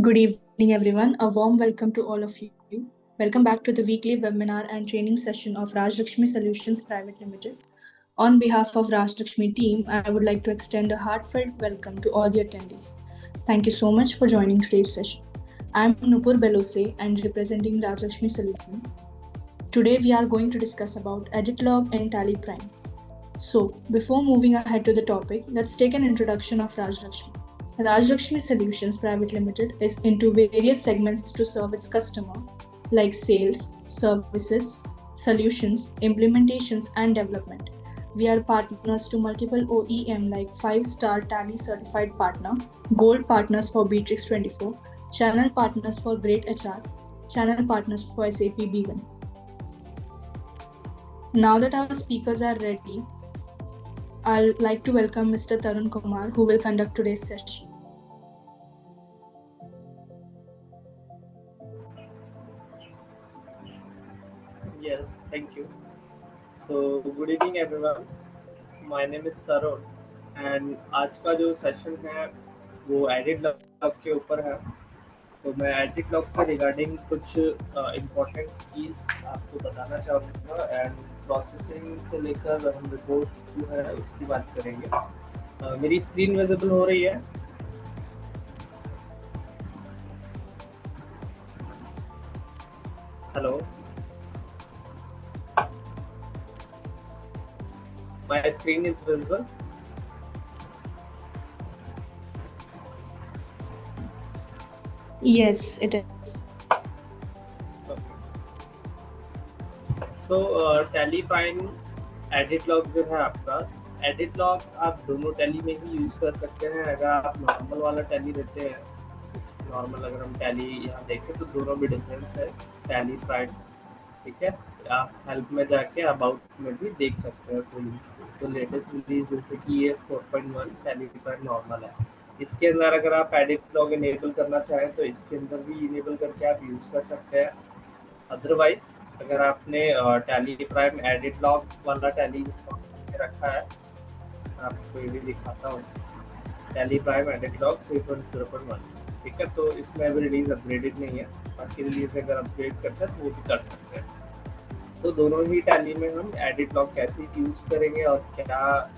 Good evening, everyone. A warm welcome to all of you. Welcome back to the weekly webinar and training session of Raj Lakshmi Solutions Private Limited. On behalf of Raj Lakshmi team, I would like to extend a heartfelt welcome to all the attendees. Thank you so much for joining today's session. I'm Nupur Belose and representing Raj Lakshmi Solutions. Today we are going to discuss about EditLog and Tally Prime. So, before moving ahead to the topic, let's take an introduction of Raj Lakshmi. Raj Lakshmi Solutions Private Limited is into various segments to serve its customer like sales, services, solutions, implementations and development. We are partners to multiple OEM like 5-star Tally certified partner, gold partners for Beatrix 24, channel partners for Great HR, channel partners for SAP B1. Now that our speakers are ready, I'd like to welcome Mr. Tarun Kumar, who will conduct today's session. Yes, thank you. So, good evening everyone. My name is Tarun and आज का जो session है वो edit log के ऊपर है। तो मैं एडिट लॉग के रिगार्डिंग कुछ इम्पोर्टेंट चीज़ आपको बताना चाहूँगा एंड प्रोसेसिंग से लेकर हम रिपोर्ट जो है उसकी बात करेंगे। मेरी स्क्रीन विजिबल हो रही है? Hello, my screen is visible. Yes, it is. Okay. So Tally Prime edit log जो है आपका, एडिट लॉग आप दोनों टैली में ही यूज़ कर सकते हैं। अगर आप नॉर्मल वाला टैली देते हैं, नॉर्मल अगर हम टैली यहाँ देखें तो दोनों में डिफरेंस है टैली प्राइम, ठीक है। आप हेल्प में जाके अबाउट में भी देख सकते हैं उस रिलीज को। तो लेटेस्ट रिलीज जैसे कि ये 4.1 टैली प्राइम नॉर्मल है। इसके अंदर अगर आप एडिट लॉग इनेबल करना चाहें तो इसके अंदर भी इनेबल करके आप यूज़ कर सकते हैं। अदरवाइज अगर आपने टैली प्राइम एडिट लॉग वाला टैली इंस्टॉल करके रखा है, आपको ये भी दिखाता हूँ, टैली प्राइम एडिट लॉग 3.0.1, ठीक है। तो इसमें अभी रिलीज अपग्रेडेड नहीं है, बाकी रिलीज अगर अपग्रेड करते हैं तो वो भी कर सकते हैं। तो दोनों ही टैली में हम एडिट लॉग कैसे यूज़ करेंगे और क्या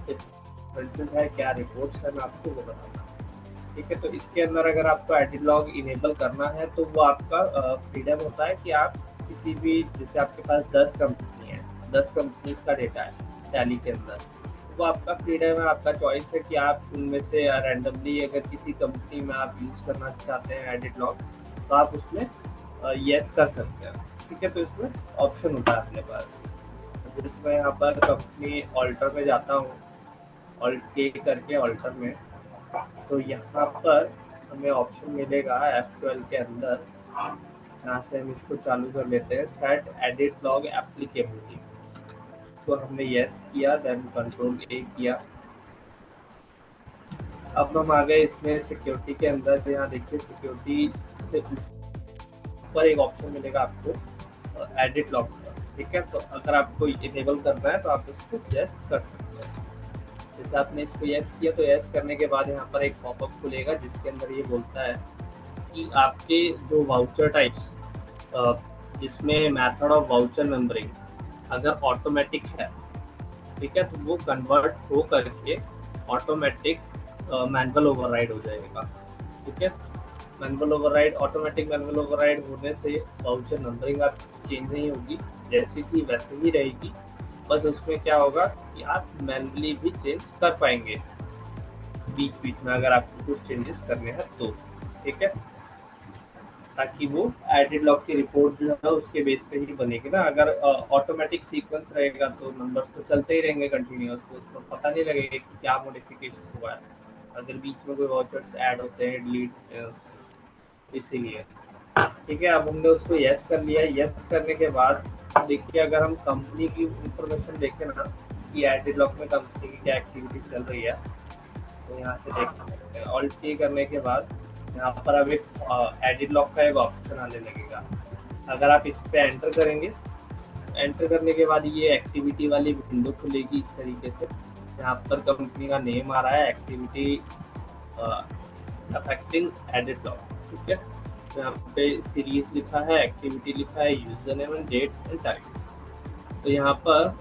डिफरेंसेस है, क्या रिपोर्ट्स है, मैं आपको वो बताऊँगा, ठीक है। तो इसके अंदर अगर आपको एडिट लॉग इनेबल करना है तो वो आपका फ्रीडम होता है कि आप किसी भी, जैसे आपके पास 10 कंपनी है, 10 कंपनीज का डेटा है टैली के अंदर, वो आपका फ्रीडम है, आपका चॉइस है कि आप उनमें से रैंडमली अगर किसी कंपनी में आप यूज़ करना चाहते हैं एडिट लॉग तो आप उसमें येस कर सकते हैं, ठीक है। तो इसमें ऑप्शन होता है अपने पास। तो इसमें यहाँ पर कंपनी ऑल्टर में जाता हूँ, ऑल्ट के करके ऑल्टर में, तो यहाँ पर हमें ऑप्शन मिलेगा F12 के अंदर। यहाँ से हम इसको चालू कर लेते हैं, सेट एडिट लॉग एप्लीकेबिलिटी। इसको हमने येस किया, देन कंट्रोल A किया। अब हम आ गए इसमें सिक्योरिटी के अंदर। यहाँ देखिए सिक्योरिटी से ऊपर एक ऑप्शन मिलेगा आपको एडिट लॉग का, ठीक है। तो अगर आपको इनेबल करना है तो आप इसको येस कर सकते हैं। जैसे आपने इसको येस किया तो येस करने के बाद यहाँ पर एक पॉपअप खुलेगा जिसके अंदर ये बोलता है कि आपके जो वाउचर टाइप्स, जिसमें मेथड ऑफ वाउचर नंबरिंग अगर ऑटोमेटिक है, ठीक है, तो वो कन्वर्ट हो करके ऑटोमेटिक मैनुअल ओवरराइड हो जाएगा, ठीक है। Manual override, automatic manual override होने से वाउचर नंबरिंग आप चेंज नहीं होगी, जैसी थी वैसे ही रहेगी। बस उसमें क्या होगा कि आप मैनुअली भी चेंज कर पाएंगे बीच बीच में अगर आपको कुछ चेंजेस करने हैं तो, ठीक है, ताकि वो एडिट लॉग की रिपोर्ट जो है उसके बेस पे ही बनेगी ना। अगर ऑटोमेटिक सीक्वेंस रहेगा तो नंबर्स तो चलते ही रहेंगे कंटिन्यूअस, तो उसमें पता नहीं लगेगा कि क्या मॉडिफिकेशन हुआ है अगर बीच में कोई वाउचर्स ऐड होते हैं, डिलीट, इसीलिए, ठीक है। अब हमने उसको येस कर लिया। येस करने के बाद देखिए अगर हम कंपनी की इंफॉर्मेशन देखें ना कि एडिट लॉग में कंपनी की क्या एक्टिविटी चल रही है, तो यहाँ से देख सकते हैं। ऑल्ट की करने के बाद यहाँ पर अब एक एडिट लॉग का एक ऑप्शन आने लगेगा। अगर आप इस पे एंटर करेंगे, एंटर करने के बाद ये एक्टिविटी वाली विंडो खुलेगी इस तरीके से। यहाँ पर कंपनी का नेम आ रहा है, एक्टिविटी अफेक्टिंग एडिट लॉग, ठीक है। तो यहाँ पे सीरीज लिखा है, एक्टिविटी लिखा है, user name and date and time. तो यहाँ पर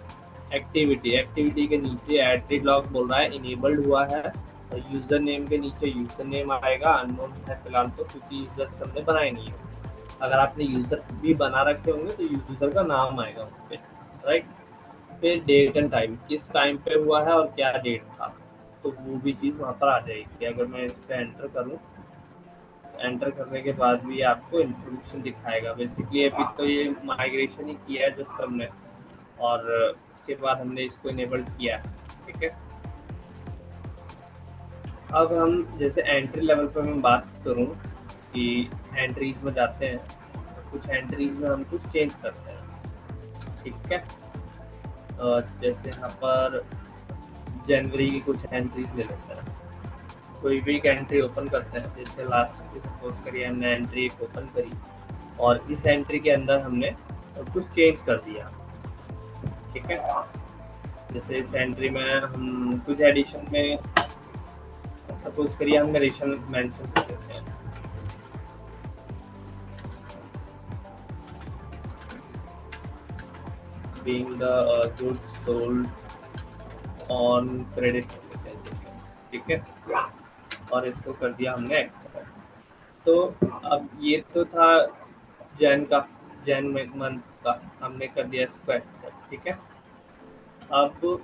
एक्टिविटी के नीचे एडिट लॉग बोल रहा है इनेबल्ड हुआ है, और यूजर नेम के नीचे यूजर नेम आएगा, अननोन है फिलहाल तो, क्योंकि यूजर्स हमने बनाए नहीं है। अगर आपने यूजर भी बना रखे होंगे तो यूजर का नाम आएगा वहाँ पे, राइट। फिर डेट एंड टाइम, किस टाइम पे हुआ है और क्या डेट था, तो वो भी चीज़ वहाँ पर आ जाएगी। अगर मैं इस पर एंटर करूँ, एंटर करने के बाद भी आपको इन्फॉर्मेशन दिखाएगा। बेसिकली अभी तो ये माइग्रेशन ही किया है जस्ट हमने, और उसके बाद हमने इसको इनेबल किया है, ठीक है। अब हम जैसे एंट्री लेवल पर मैं बात करूं कि एंट्रीज में जाते हैं, तो कुछ एंट्रीज में हम कुछ चेंज करते हैं, ठीक है। जैसे यहाँ पर जनवरी की कुछ एंट्रीज ले लेते हैं। कोई भी एक एंट्री ओपन करते हैं, जैसे लास्ट की सपोज करिए हमने एंट्री एक ओपन करी, और इस एंट्री के अंदर हमने कुछ चेंज कर दिया, ठीक है। जैसे इस एंट्री में हम कुछ एडिशन में सपोज करिए हम नरेशन मेंशन कर देते हैं, being the goods sold on credit कर देते हैं, ठीक है। और इसको कर दिया हमने एक्सेप्ट। तो अब ये तो था जैन मंथ का, हमने कर दिया इसको एक्सेप्ट, ठीक है। अब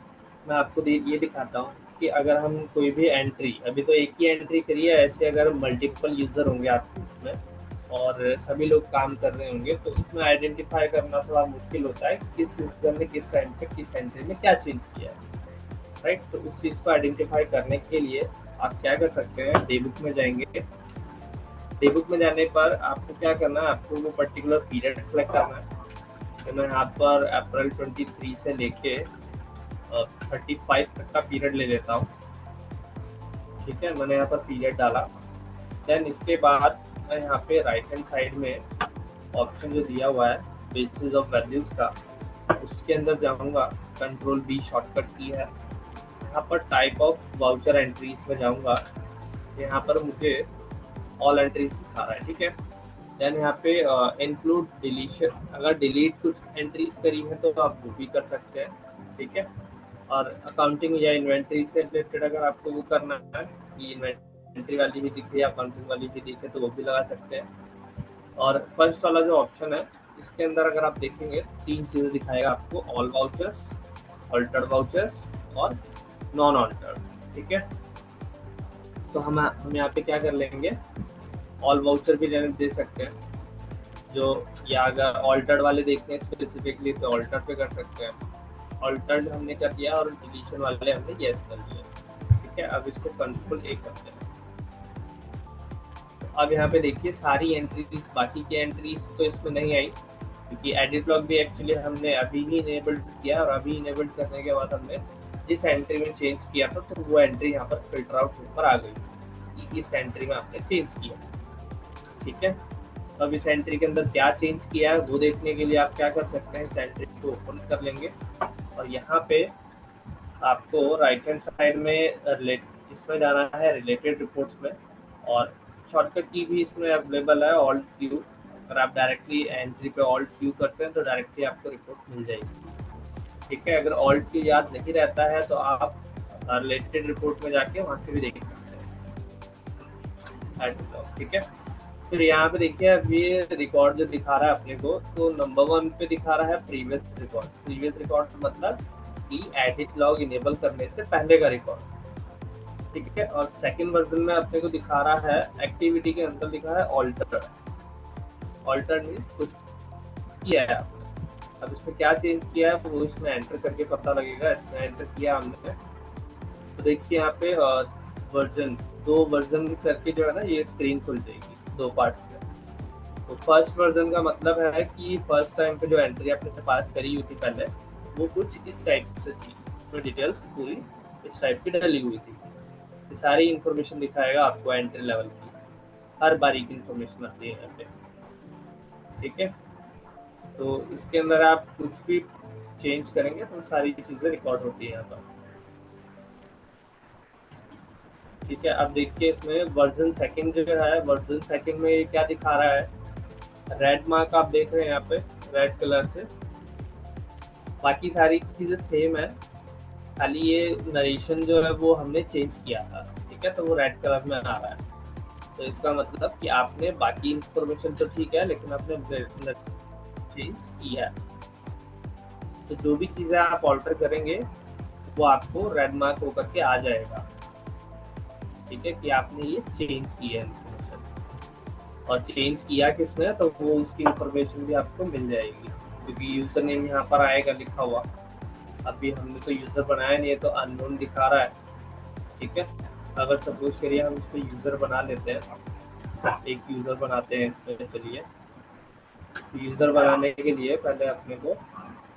मैं आपको ये दिखाता हूँ कि अगर हम कोई भी एंट्री, अभी तो एक ही एंट्री करी है, ऐसे अगर मल्टीपल यूज़र होंगे आपके इसमें और सभी लोग काम कर रहे होंगे, तो इसमें आइडेंटिफाई करना थोड़ा मुश्किल होता है किस यूज़र ने किस टाइम पे किस एंट्री में क्या चेंज किया है, राइट। तो उस चीज़ को आइडेंटिफाई करने के लिए आप क्या कर सकते हैं, डेबुक में जाएंगे। डेबुक में जाने पर आपको क्या करना है, आपको वो पर्टिकुलर पीरियड सेलेक्ट करना है। तो मैं यहाँ पर अप्रैल 23 से लेके 35 तक का पीरियड ले लेता हूँ, ठीक है। मैंने यहाँ पर पीरियड डाला। देन इसके बाद मैं यहाँ पे राइट हैंड साइड में ऑप्शन जो दिया हुआ है बेसिस ऑफ वैल्यूज़ का, उसके अंदर जाऊँगा, कंट्रोल बी शॉर्टकट की है। यहाँ पर टाइप ऑफ वाउचर एंट्रीज में जाऊँगा, यहाँ पर मुझे ऑल एंट्रीज दिखा रहा है, ठीक है। देन यहाँ पे इंक्लूड डिलीशन, अगर डिलीट कुछ एंट्रीज करी है तो आप वो भी कर सकते हैं, ठीक है। और अकाउंटिंग या इन्वेंट्री से रिलेटेड अगर आपको वो करना है कि इन्वेंट्री वाली ही दिखे या अकाउंटिंग वाली ही दिखे, तो वो भी लगा सकते हैं। और फर्स्ट वाला जो ऑप्शन है, इसके अंदर अगर आप देखेंगे 3 चीज़ें दिखाएगा आपको, ऑल वाउचर्स, ऑल्टर्ड वाउचर्स और नॉन ऑल्टर्ड, ठीक है। तो हम यहाँ पे क्या कर लेंगे, ऑल वाउचर भी दे सकते हैं, जो या अगर ऑल्टर्ड वाले देखते हैं स्पेसिफिकली तो ऑल्टर पे कर सकते हैं। ऑल्टर्ड हमने कर दिया और डिलीशन वाले हमने यस कर दिया, ठीक है। अब इसको कंट्रोल ए करते हैं। तो अब यहाँ पे देखिए सारी एंट्रीज, बाकी की एंट्रीज तो इसमें नहीं आई, क्योंकि एडिट लॉग भी एक्चुअली हमने अभी ही इनेबल्ड किया, और अभी इनेबल्ड करने के बाद हमने जिस एंट्री में चेंज किया था तो वो एंट्री यहाँ पर फिल्टर आउट होकर आ गई कि इस एंट्री में आपने चेंज किया, ठीक है। अब इस एंट्री के अंदर क्या चेंज किया है वो देखने के लिए आप क्या कर सकते हैं, इस एंट्री को ओपन कर लेंगे, और यहाँ पे आपको राइट हैंड साइड में इसमें जाना है रिलेटेड रिपोर्ट्स में, और शॉर्टकट की भी इसमें अवेलेबल है, ऑल्ट क्यू। अगर आप डायरेक्टली एंट्री पे ऑल्ट क्यू करते हैं तो डायरेक्टली आपको रिपोर्ट मिल जाएगी, ठीक है। अगर ऑल्ट क्यू याद नहीं रहता है तो आप रिलेटेड रिपोर्ट में जाके वहाँ से भी देख सकते हैं, ठीक है। फिर यहाँ पे देखिए अब ये रिकॉर्ड जो दिखा रहा है अपने को, तो नंबर 1 पे दिखा रहा है प्रीवियस रिकॉर्ड। प्रीवियस रिकॉर्ड मतलब कि एडिट लॉग इनेबल करने से पहले का रिकॉर्ड, ठीक है। और सेकंड वर्जन में अपने को दिखा रहा है, एक्टिविटी के अंदर लिखा है ऑल्टर। ऑल्टर मीन्स कुछ किया है आपने। अब इसमें क्या चेंज किया है वो इसमें एंटर करके पता लगेगा। इसमें एंटर किया हमने, तो देखिए यहाँ पे वर्जन 2 वर्जन करके जो है ना ये स्क्रीन खुल जाएगी 2 पार्ट्स में। तो फर्स्ट वर्जन का मतलब है कि फर्स्ट टाइम पे जो एंट्री आपने पास करी हुई थी पहले, वो कुछ इस टाइप से थी, उसमें डिटेल्स पूरी इस टाइप की डली हुई थी। ये सारी इन्फॉर्मेशन दिखाएगा आपको एंट्री लेवल की, हर बारी की इन्फॉर्मेशन आती है यहाँ पे, ठीक है। तो इसके अंदर आप कुछ भी चेंज करेंगे तो सारी चीज़ें रिकॉर्ड होती है यहाँ पर। ठीक है, अब देखिए इसमें वर्जन सेकंड जो है, वर्जन सेकंड में ये क्या दिखा रहा है, रेड मार्क आप देख रहे हैं यहाँ पे रेड कलर से, बाकी सारी चीजें सेम है, खाली ये नरेशन जो है वो हमने चेंज किया था। ठीक है, तो वो रेड कलर में आ रहा है। तो इसका मतलब कि आपने बाकी इंफॉर्मेशन तो ठीक है, लेकिन आपने चेंज किया है। तो जो भी चीजें आप ऑल्टर करेंगे वो आपको रेड मार्क होकर के आ जाएगा। ठीक है, कि आपने ये चेंज किया है इंफॉर्मेशन, और चेंज किया किसने, तो वो उसकी इंफॉर्मेशन भी आपको मिल जाएगी, क्योंकि यूजर नेम यहाँ पर आएगा लिखा हुआ। अभी हमने तो यूजर बनाया नहीं है, तो अननोन दिखा रहा है। ठीक है, अगर सपोज करिए हम इसको यूजर बना लेते हैं, एक यूजर बनाते हैं इसमें। चलिए, यूजर बनाने के लिए पहले अपने को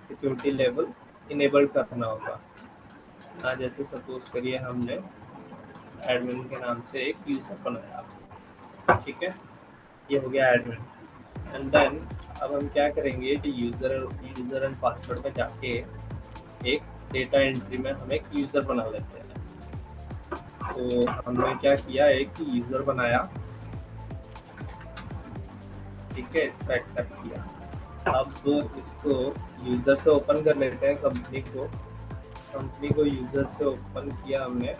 सिक्योरिटी लेवल इनेबल करना होगा। जैसे सपोज करिए हमने एडमिन के नाम से एक यूजर बनाया। ठीक है, ये हो गया एडमिन। एंड देन अब हम क्या करेंगे कि यूजर एंड पासवर्ड में जाके एक डेटा एंट्री में हम एक यूजर बना लेते हैं। तो हमने क्या किया, एक यूजर बनाया। ठीक है, इसको एक्सेप्ट किया। अब इसको यूजर से ओपन कर लेते हैं कंपनी को यूजर से ओपन किया हमने,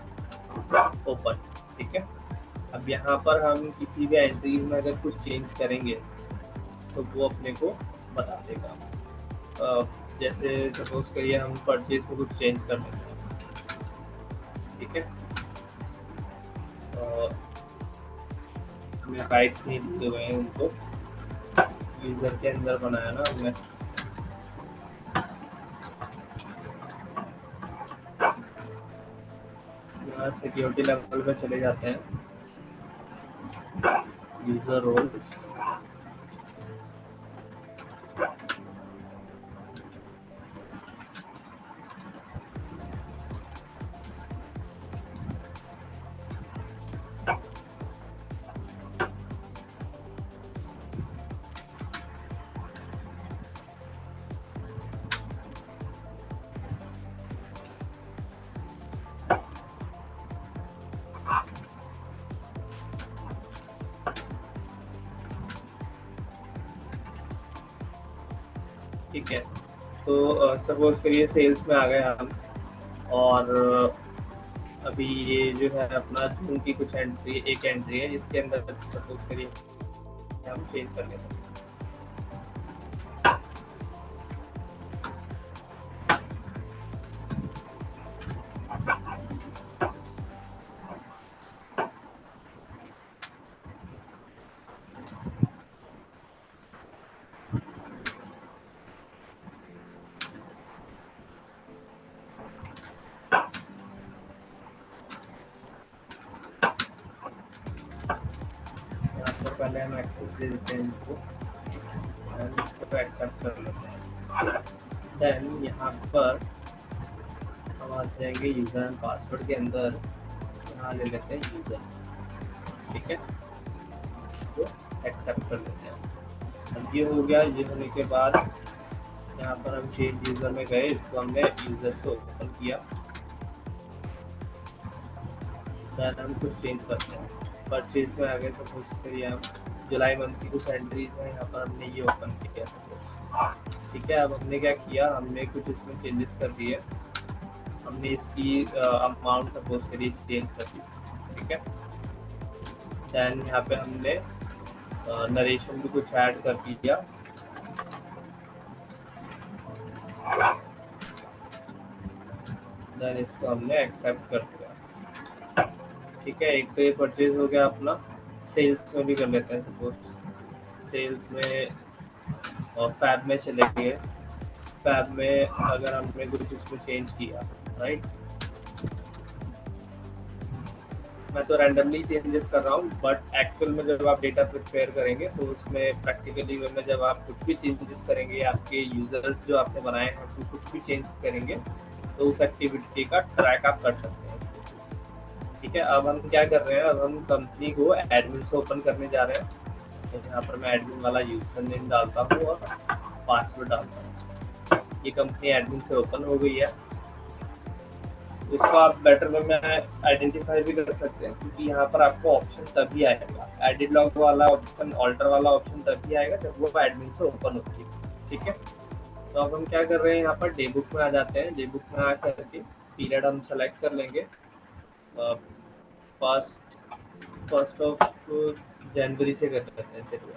ओपन। ठीक है, अब यहाँ पर हम किसी भी एंट्री में अगर कुछ चेंज करेंगे तो वो अपने को बता देगा। जैसे सपोज करिए हम परचेज में कुछ चेंज कर लेते हैं। ठीक है, हमें राइट्स नहीं दिए हुए हैं उनको, यूजर के अंदर बनाया ना हमने। यहाँ सिक्योरिटी लेवल पे चले जाते हैं, यूजर रोल्स। ठीक है, तो सपोज करिए सेल्स में आ गए हम, और अभी ये जो है अपना जून की कुछ एक एंट्री है, जिसके अंदर सपोज करिए हम चेंज कर लेते हैं। पहले हम एक्सेस दे देते हैं इनको, इसको एक्सेप्ट कर लेते हैं। देन यहाँ पर हम आ जाएंगे यूज़र एंड पासवर्ड के अंदर, यहाँ ले लेते हैं यूज़र। ठीक है, तो एक्सेप्ट कर लेते हैं। अब ये हो गया। ये होने के बाद यहाँ पर हम चेंज यूज़र में गए, इसको हमने यूज़र से ओपन किया। देन हम कुछ चेंज करते हैं, परचेज में आ गए। सपोज करिए हम जुलाई मंथ की कुछ एंट्रीज हैं, यहाँ पर हमने ये ओपन किया सपोज। ठीक है, अब हमने क्या किया, हमने कुछ इसमें चेंजेस कर दिए। हमने इसकी अमाउंट सपोज करिए चेंज कर दी। ठीक है, देन यहाँ पे हमने नरेशन भी कुछ ऐड कर दिया। देन इसको हमने एक्सेप्ट कर दिया। ठीक है, एक तो ये परचेज हो गया अपना। सेल्स में भी कर लेते हैं, सपोज सेल्स में और फैब में चले गए। फैब में अगर हमने कुछ इसमें चेंज किया, राइट, मैं तो रैंडमली चेंजेस कर रहा हूँ, बट एक्चुअल में जब आप डेटा प्रिपेयर करेंगे तो उसमें प्रैक्टिकली में जब आप कुछ भी चेंजेस करेंगे, आपके यूजर्स जो आपने बनाए हैं तो कुछ भी चेंज करेंगे, तो उस एक्टिविटी का ट्रैक आप कर सकते हैं इसके। ठीक है, अब हम क्या कर रहे हैं, अब हम कंपनी को एडमिन से ओपन करने जा रहे हैं। तो यहाँ पर मैं एडमिन वाला यूजर नेम डालता हूँ और पासवर्ड डालता हूँ। ये कंपनी एडमिन से ओपन हो गई है। इसको आप बेटर वे में आइडेंटिफाई भी कर सकते हैं, क्योंकि यहाँ पर आपको ऑप्शन तभी आएगा, एडिट लॉग वाला ऑप्शन, ऑल्टर वाला ऑप्शन तभी आएगा जब वो एडमिन से ओपन होती है। ठीक है, तो अब हम क्या कर रहे हैं, यहाँ पर डे बुक में आ जाते हैं। डे बुक में आ करके पीरियड हम सेलेक्ट कर लेंगे, फर्स्ट ऑफ जनवरी से कर लेते हैं, चलिए,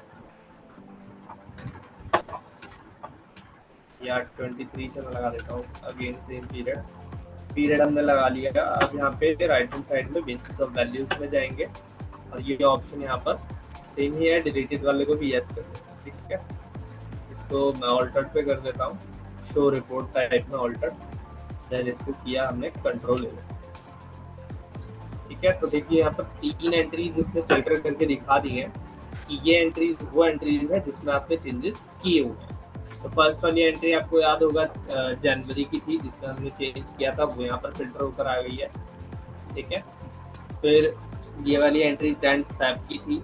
या 23 से मैं लगा देता हूँ। अगेन सेम पीरियड हमने लगा लिया। अब यहाँ पे राइट हैंड साइड में बेसिस ऑफ वैल्यूज में जाएंगे और ये ऑप्शन यहाँ पर सेम ही है, डिलीटेड वाले को भी यस कर देते हैं। ठीक है, इसको मैं ऑल्टर्ड पे कर देता हूँ, शो रिपोर्ट टाइप में ऑल्टर्ड, देन इसको किया हमने कंट्रोल। ठीक है, तो देखिए यहाँ पर 3 एंट्रीज इसने फिल्टर करके दिखा दी है कि ये एंट्रीज वो एंट्रीज है जिसमें आपने चेंजेस किए हुए हैं। तो फर्स्ट वाली एंट्री आपको याद होगा जनवरी की थी, जिसमें हमने चेंज किया था, वो यहाँ पर फिल्टर होकर आ गई है। ठीक है, फिर ये वाली एंट्री 10 Feb की थी,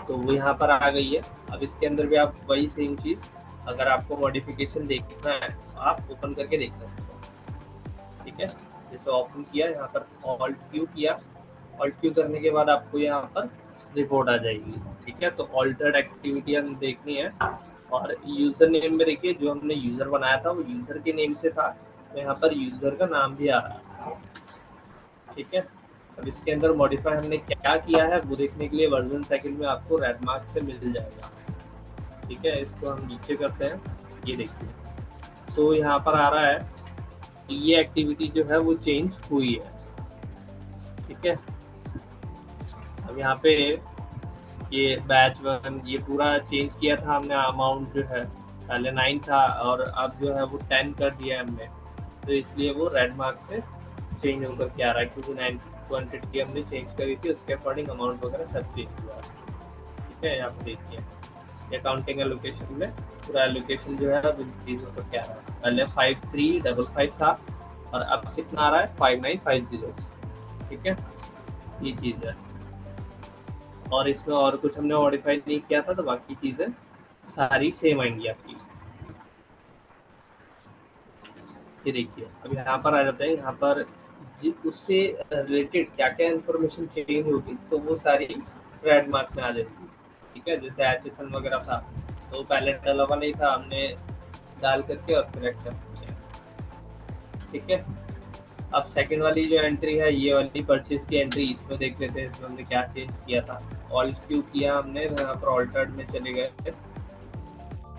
तो वो यहाँ पर आ गई है। अब इसके अंदर भी आप वही सेम चीज़, अगर आपको मॉडिफिकेशन देखना है तो आप ओपन करके देख सकते हो। ठीक है, जैसे ओपन किया, यहाँ पर ऑल्ट क्यू किया, ऑल्ट क्यू करने के बाद आपको यहाँ पर रिपोर्ट आ जाएगी। ठीक है, तो ऑल्टर्ड एक्टिविटी हम देखनी है, और यूज़र नेम में देखिए जो हमने यूज़र बनाया था वो यूज़र के नेम से था, तो यहाँ पर यूज़र का नाम भी आ रहा है। ठीक है, अब इसके अंदर मॉडिफाई हमने क्या किया है वो देखने के लिए वर्जन सेकंड में आपको रेड मार्क से मिल जाएगा। ठीक है, इसको हम नीचे करते हैं, ये देखिए, तो यहाँ पर आ रहा है कि ये एक्टिविटी जो है वो चेंज हुई है। ठीक है, अब यहाँ पे ये बैच 1 ये पूरा चेंज किया था हमने, अमाउंट जो है पहले 9 था और अब जो है वो 10 कर दिया हमने, तो इसलिए वो रेड मार्क से चेंज होकर के आ रहा है, क्योंकि 9 क्वांटिटी हमने चेंज करी थी, उसके अकॉर्डिंग अमाउंट वगैरह सब चेंज हुआ। ठीक है, यहाँ पे देखिए अकाउंटिंग एलोकेशन में पूरा एलोकेशन जो है अब इंक्रीज होकर के आ रहा है, पहले 5355 था और अब कितना आ रहा है 5950। ठीक है, ये चीज़ है, और इसमें और कुछ हमने मॉडिफाई नहीं किया था, तो बाकी चीज़ें सारी सेम आएंगी आपकी। ये देखिए, अब यहाँ पर आ जाते हैं, यहाँ पर उससे रिलेटेड क्या क्या इन्फॉर्मेशन चेंज होगी तो वो सारी रेड मार्क में आ जाएगी। ठीक है, जैसे HSN वगैरह था तो पहले डाला हुआ नहीं था, हमने डाल करके और फिर एक्सेप्ट किया। ठीक है, अब सेकंड वाली जो एंट्री है ये वाली परचेज की एंट्री, इसमें देख लेते हैं इसमें हमने क्या चेंज किया था। ऑल्ट क्यू किया हमने, यहाँ पर ऑल्टर्ड में चले गए,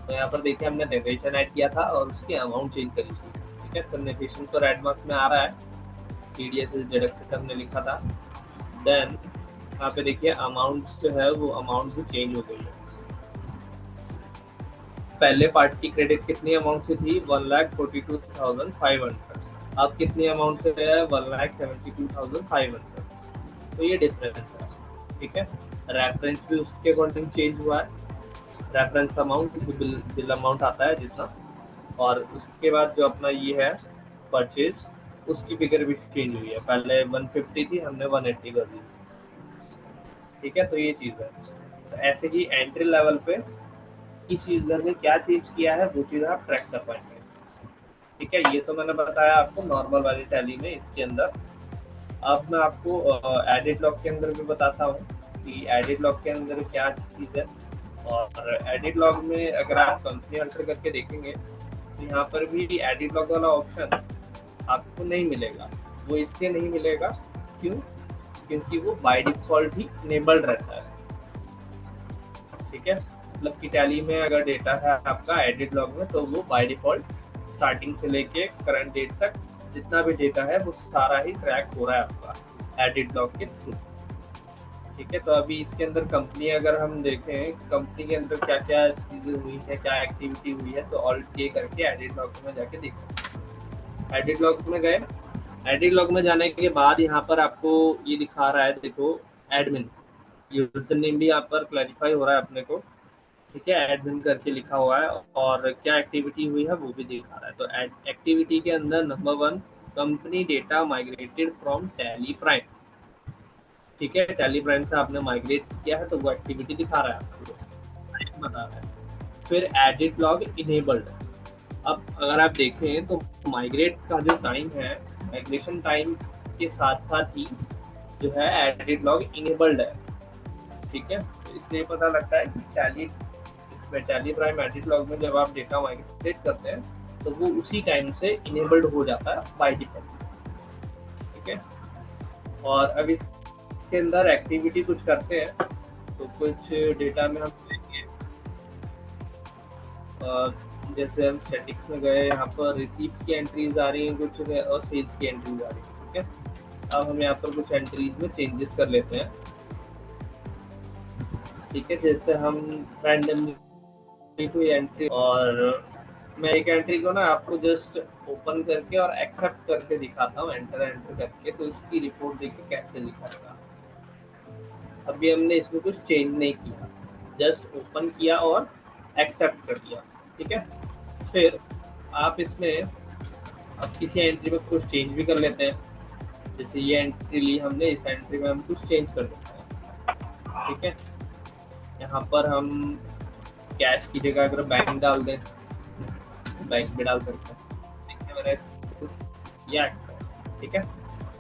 तो यहाँ पर देखिए हमने नेगेशन ऐड किया था और उसकी अमाउंट चेंज करी थी। ठीक है, तो नेगेशन तो रेड मार्क में आ रहा है, TDS डिडक्टेड हमने लिखा था। देन यहाँ पे देखिए अमाउंट जो है वो अमाउंट भी चेंज हो गई है। पहले पार्टी क्रेडिट कितनी अमाउंट से थी 1,42,500, अब कितनी अमाउंट से है 1,72,500, तो ये डिफरेंस है। ठीक है, रेफरेंस भी उसके अकॉर्डिंग चेंज हुआ है, रेफरेंस अमाउंट बिल अमाउंट आता है जितना, और उसके बाद जो अपना ये है परचेज उसकी फिगर भी चेंज हुई है, पहले 150 थी हमने 180 कर दी। ठीक है, तो ये चीज़ है। तो ऐसे ही एंट्री लेवल पे किस यूजर ने क्या चेंज किया है वो चीज़ आप ट्रैक कर पाएंगे। ठीक है, ये तो मैंने बताया आपको नॉर्मल वाली टैली में। इसके अंदर अब मैं आपको एडिट लॉग के अंदर भी बताता हूँ कि एडिट लॉग के अंदर क्या चीज़ है। और एडिट लॉग में अगर आप कंपनी अल्टर करके देखेंगे तो यहाँ पर भी एडिट लॉग वाला ऑप्शन आपको नहीं मिलेगा। वो इसलिए नहीं मिलेगा, क्यों? क्योंकि वो बाय डिफॉल्ट ही इनेबल्ड रहता है। ठीक है, मतलब कि टैली में अगर डेटा है आपका एडिट लॉग में, तो वो बाय डिफॉल्ट स्टार्टिंग से लेके करंट डेट तक जितना भी डेटा है वो सारा ही ट्रैक हो रहा है आपका एडिट लॉग के थ्रू। ठीक है, तो अभी इसके अंदर कंपनी अगर हम देखें कंपनी के अंदर क्या क्या चीज़ें हुई है, क्या एक्टिविटी हुई है, तो ऑल्ट के करके एडिट लॉग में जाके देख सकते हैं। एडिट लॉग में गए, एडिट लॉग में जाने के बाद यहाँ पर आपको ये दिखा रहा है, देखो एडमिन यूजर नेम भी यहाँ पर क्लैरिफाई हो रहा है अपने को। ठीक है, एडमिन करके लिखा हुआ है और क्या एक्टिविटी हुई है वो भी दिखा रहा है। तो एक्टिविटी के अंदर number 1 company data migrated from tally prime. ठीक है, टैली प्राइम से आपने माइग्रेट किया है तो वो एक्टिविटी दिखा रहा है आपको, बता रहा है। फिर एडिट लॉग इनेबल्ड। अब अगर आप देखें तो माइग्रेट का जो टाइम है माइग्रेशन टाइम के साथ साथ ही जो है एडिट लॉग इनेबल्ड है। ठीक है, तो इससे पता लगता है कि टैली प्राइम एडिट लॉग में जब आप डेटा माइग्रेट करते हैं तो वो उसी टाइम से इनेबल्ड हो जाता है बाय डिफॉल्ट। ठीक है, और अब इसके अंदर एक्टिविटी कुछ करते हैं, तो कुछ डेटा में हम देखेंगे, जैसे हम स्टैटिक्स में गए, यहाँ पर रिसीप्ट की एंट्रीज आ रही हैं कुछ और सेल्स की एंट्रीज आ रही हैं। ठीक है, अब हम यहाँ पर कुछ एंट्रीज में चेंजेस कर लेते हैं। ठीक है, जैसे हम रैंडमली कोई एंट्री, और मैं एक एंट्री को ना आपको जस्ट ओपन करके और एक्सेप्ट करके दिखाता हूँ, एंटर करके, तो इसकी रिपोर्ट देखिए कैसे दिखाएगा। अभी हमने इसमें कुछ चेंज नहीं किया, जस्ट ओपन किया और एक्सेप्ट कर दिया। ठीक है, फिर आप इसमें अब किसी एंट्री में कुछ चेंज भी कर लेते हैं, जैसे ये एंट्री ली हमने, इस एंट्री में हम कुछ चेंज कर देते हैं। ठीक है, यहाँ पर हम कैश की जगह अगर बैंक डाल दें, बैंक भी डाल सकते हैं। देखिए मेरा या एक्सेप्ट। ठीक है,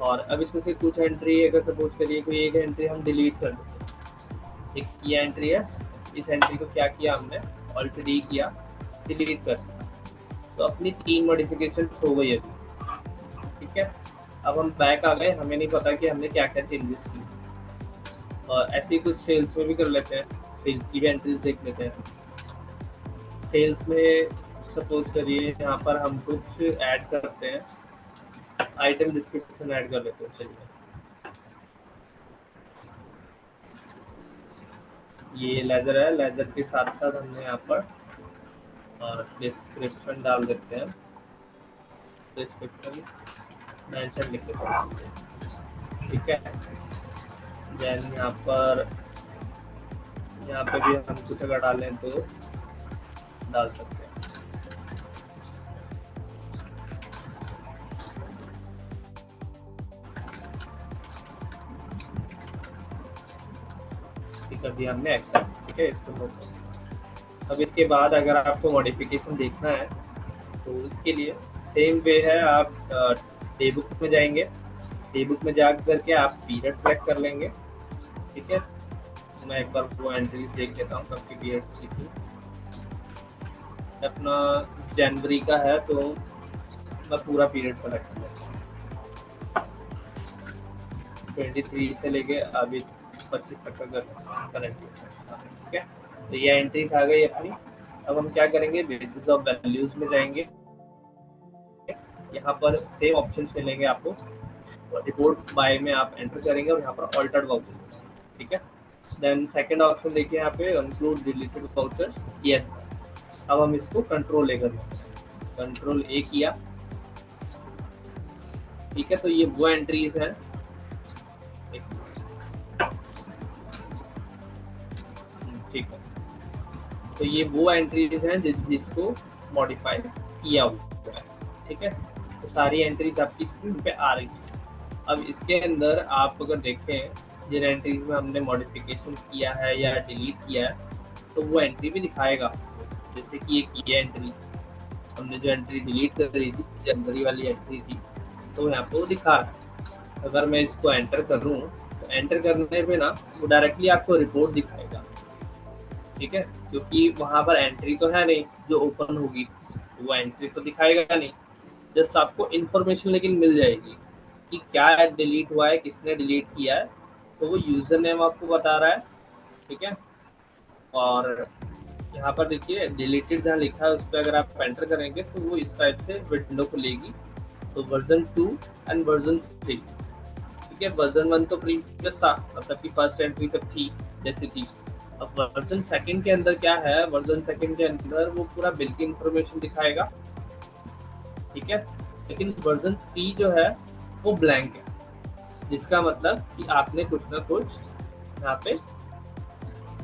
और अब इसमें से कुछ एंट्री अगर सपोज करिए कोई एक एंट्री हम डिलीट कर देते हैं। एक ये एंट्री है, इस एंट्री को क्या किया हमने, ऑल्ट डी किया, डिलीट कर दिया, तो अपनी 3 मॉडिफिकेशन हो गई अभी। ठीक है, अब हम बैक आ गए, हमें नहीं पता कि हमने क्या क्या चेंजेस की, और ऐसे ही कुछ सेल्स में भी कर लेते हैं, सेल्स की भी एंट्रीज देख लेते हैं। सेल्स में सपोज करिए यहाँ पर हम कुछ ऐड करते हैं, आइटम डिस्क्रिप्शन ऐड कर लेते हैं। चलिए, ये लेदर है, लेदर के साथ साथ हमने यहाँ पर और डिस्क्रिप्शन डाल देते हैं, डिस्क्रिप्शन मेंशन लिख देते हैं। ठीक है, देन यहाँ पे भी हम कुछ अगर डालें तो डाल सकते हैं। ठीक है, अभी हमने एक्सेप्ट। ठीक है, इसको नोट करें। अब इसके बाद अगर आपको मॉडिफिकेशन देखना है तो इसके लिए सेम वे है, आप डे बुक में जाएंगे, डे बुक में जा करके आप पीरियड सेलेक्ट कर लेंगे। ठीक है, मैं एक बार वो एंट्री देख लेता हूँ कब की पीरियड की थी। अपना जनवरी का है तो मैं पूरा पीरियड सेलेक्ट कर लेता हूँ, 23 से लेके अभी 25 तक का करंट। ठीक है, तो ये एंट्रीज आ गई अपनी। अब हम क्या करेंगे, बेसिस ऑफ वैल्यूज में जाएंगे, यहाँ पर सेम ऑप्शंस मिलेंगे आपको, रिपोर्ट बाय में आप एंटर करेंगे और यहाँ पर ऑल्टर्ड वाउचर। ठीक है, देन सेकंड ऑप्शन देखिए यहाँ पे इंक्लूड डिलीटेड वाउचर्स, यस। अब हम इसको कंट्रोल ए कर लेंगे, कंट्रोल ए किया। ठीक है, तो ये वो एंट्रीज हैं, ठीक है, तो ये वो एंट्रीज हैं जिसको मॉडिफाई किया हुआ है। ठीक है, तो सारी एंट्रीज आपकी स्क्रीन पे आ रही है। अब इसके अंदर आप अगर देखें जिन एंट्रीज में हमने मॉडिफिकेशंस किया है या डिलीट किया है, तो वो एंट्री भी दिखाएगा। जैसे कि एक ये एंट्री हमने जो एंट्री डिलीट करी थी, जनवरी वाली एंट्री थी, तो यहाँ पे वो दिखा रहा है। अगर मैं इसको एंटर करूँ तो एंटर करने पे ना वो डायरेक्टली आपको रिपोर्ट दिखाएगा। ठीक है, क्योंकि वहाँ पर एंट्री तो है नहीं जो ओपन होगी, वो एंट्री तो दिखाएगा नहीं, जस्ट आपको इन्फॉर्मेशन लेकिन मिल जाएगी कि क्या डिलीट हुआ है, किसने डिलीट किया है, तो वो यूज़र नेम आपको बता रहा है। ठीक है, और यहाँ पर देखिए डिलीटेड जहाँ लिखा है उस पर अगर आप एंटर करेंगे तो वो इस टाइप से विंडो खुलेगी, तो वर्जन 2 एंड वर्जन 3। ठीक है, वर्जन 1 तो प्रीवियस था, मतलब कि फर्स्ट एंट्री तक थी जैसी थी। अब वर्जन 2 के अंदर क्या है, वर्जन 2 के अंदर वो पूरा बिल की इंफॉर्मेशन दिखाएगा। ठीक है, लेकिन वर्जन 3 जो है वो ब्लैंक है, जिसका मतलब कि आपने कुछ ना कुछ यहाँ पे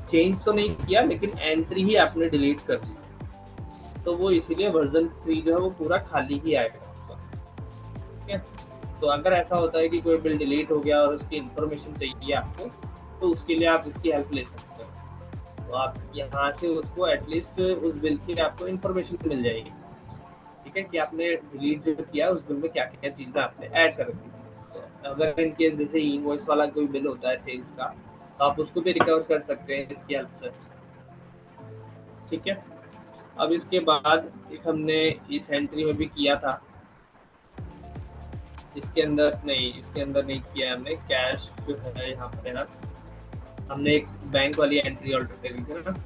चेंज तो नहीं किया, लेकिन एंट्री ही आपने डिलीट कर दी, तो वो इसीलिए वर्जन 3 जो है वो पूरा खाली ही आएगा। ठीक है, तो अगर ऐसा होता है कि कोई बिल डिलीट हो गया और उसकी इंफॉर्मेशन चाहिए आपको, तो उसके लिए आप इसकी हेल्प ले सकते हो। तो आप यहाँ से उसको एटलीस्ट उस बिल की आपको इंफॉर्मेशन मिल जाएगी। ठीक है, कि आपने डिलीट जो किया उस बिल में क्या क्या चीज़ें आपने ऐड कर रखी थी। तो अगर इन केस जैसे इनवॉइस वाला कोई बिल होता है सेल्स का, तो आप उसको भी रिकवर कर सकते हैं इसकी हेल्प से। ठीक है, अब इसके बाद एक हमने इस एंट्री में भी किया था, इसके अंदर नहीं किया है हमने। कैश जो है यहाँ पर है ना, हमने एक बैंक वाली एंट्री ऑल्टर करी थी ना,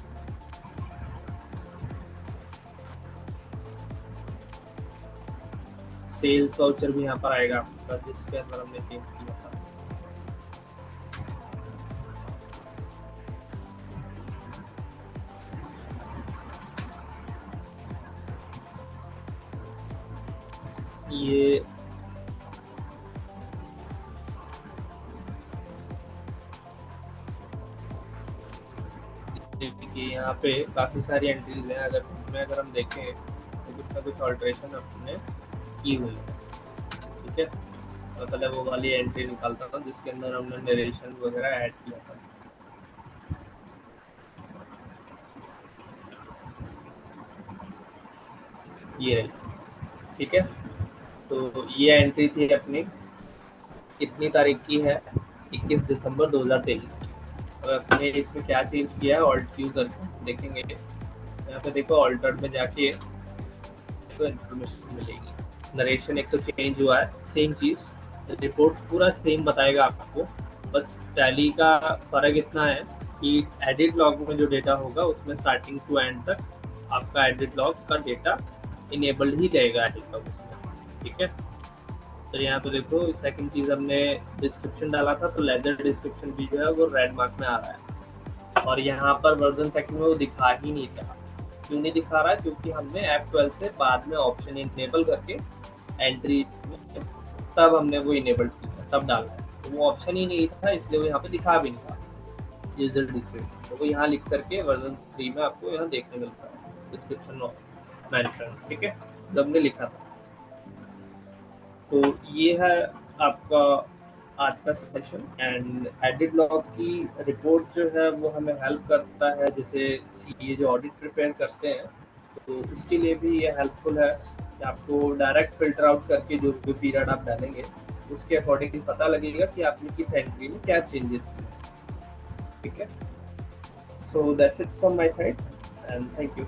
सेल्स वाउचर भी यहाँ पर आएगा आपका, जिसके अंदर हमने चेंज किया था। ये देखिए यहाँ पे काफ़ी सारी एंट्रीज हैं, अगर हम देखें तो कुछ ना कुछ ऑल्ट्रेशन हमने की हुई है। ठीक है, तो पहले वो वाली एंट्री निकालता था जिसके अंदर हमने नरेशन वगैरह ऐड किया था। ये रही, ठीक है, तो ये एंट्री थी अपनी, कितनी तारीख की है, 21 दिसंबर 2023 की। और अपने इसमें क्या चेंज किया है, ऑल्ट क्यू करके देखेंगे। यहाँ पे देखो ऑल्टर्ड में जाके तो इन्फॉर्मेशन मिलेगी। नरेशन एक तो चेंज हुआ है, सेम चीज़, रिपोर्ट पूरा सेम बताएगा आपको, बस टैली का फ़र्क इतना है कि एडिट लॉग में जो डेटा होगा उसमें स्टार्टिंग टू एंड तक आपका एडिट लॉग का डेटा इनेबल्ड ही रहेगा एडिट लॉग उसमें। ठीक है, तो यहाँ पे देखो सेकंड चीज़ हमने डिस्क्रिप्शन डाला था, तो लेदर डिस्क्रिप्शन भी जो है वो रेड मार्क में आ रहा है, और यहाँ पर वर्जन सेकंड में वो दिखा ही नहीं रहा। क्यों नहीं दिखा रहा है, क्योंकि हमने F12 से बाद में ऑप्शन इनेबल करके एंट्री तब हमने वो इनेबल किया, तब डाला है, तो वो ऑप्शन ही नहीं था, इसलिए वो यहाँ पे दिखा भी नहीं था यूजर डिस्क्रिप्शन। तो वो यहाँ लिख करके वर्जन 3 में आपको यहाँ देखने मिलता है डिस्क्रिप्शन मेंशन। ठीक है, जब हमने लिखा था। तो ये है आपका आज का सेशन। एंड एडिट लॉग की रिपोर्ट जो है वो हमें हेल्प करता है, जैसे सीए जो ऑडिट प्रिपेयर करते हैं, तो उसके लिए भी ये हेल्पफुल है कि आपको डायरेक्ट फिल्टर आउट करके जो भी पीरियड आप डालेंगे उसके अकॉर्डिंग पता लगेगा कि आपने किस एंट्री में क्या चेंजेस किए। ठीक है, so that's it from my side and thank you.